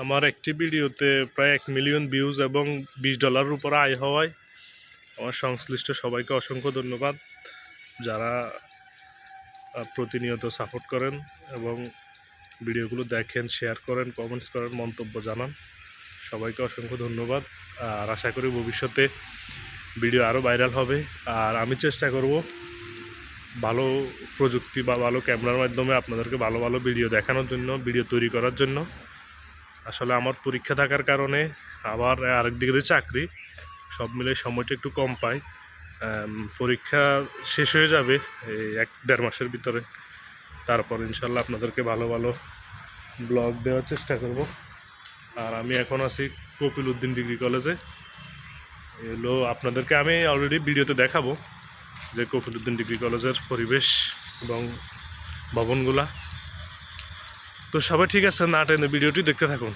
আমার একটি ভিডিওতে প্রায় 1 মিলিয়ন ভিউজ এবং $20 উপর আয় হওয়ায় আমার সংশ্লিষ্ট সবাইকে অসংখ্য ধন্যবাদ, যারা প্রতিনিয়ত সাপোর্ট করেন এবং ভিডিওগুলো দেখেন, শেয়ার করেন, কমেন্টস করেন, মন্তব্য জানান। সবাইকে অসংখ্য ধন্যবাদ। আর আশা করি ভবিষ্যতে ভিডিও আরও ভাইরাল হবে। আর আমি চেষ্টা করব ভালো প্রযুক্তি বা ভালো ক্যামেরার মাধ্যমে আপনাদেরকে ভালো ভালো ভিডিও দেখানোর জন্য, ভিডিও তৈরি করার জন্য। আসলে আমার পরীক্ষা থাকার কারণে আবার আরেকদিকে চাকরি, সব মিলে সময়টা একটু কম পাই। পরীক্ষা শেষ হয়ে যাবে এই 1-1.5 মাসের ভিতরে। তারপর ইনশাল্লাহ আপনাদেরকে ভালো ভালো ব্লগ দেওয়ার চেষ্টা করব। আর আমি এখন আছি কপিল উদ্দিন ডিগ্রি কলেজে। এগুলো আপনাদেরকে আমি অলরেডি ভিডিওতে দেখাবো যে কপিল উদ্দিন ডিগ্রি কলেজের পরিবেশ এবং ভবনগুলা। তো সবাই ঠিক আছে, না টেনে ভিডিওটি দেখতে থাকুন।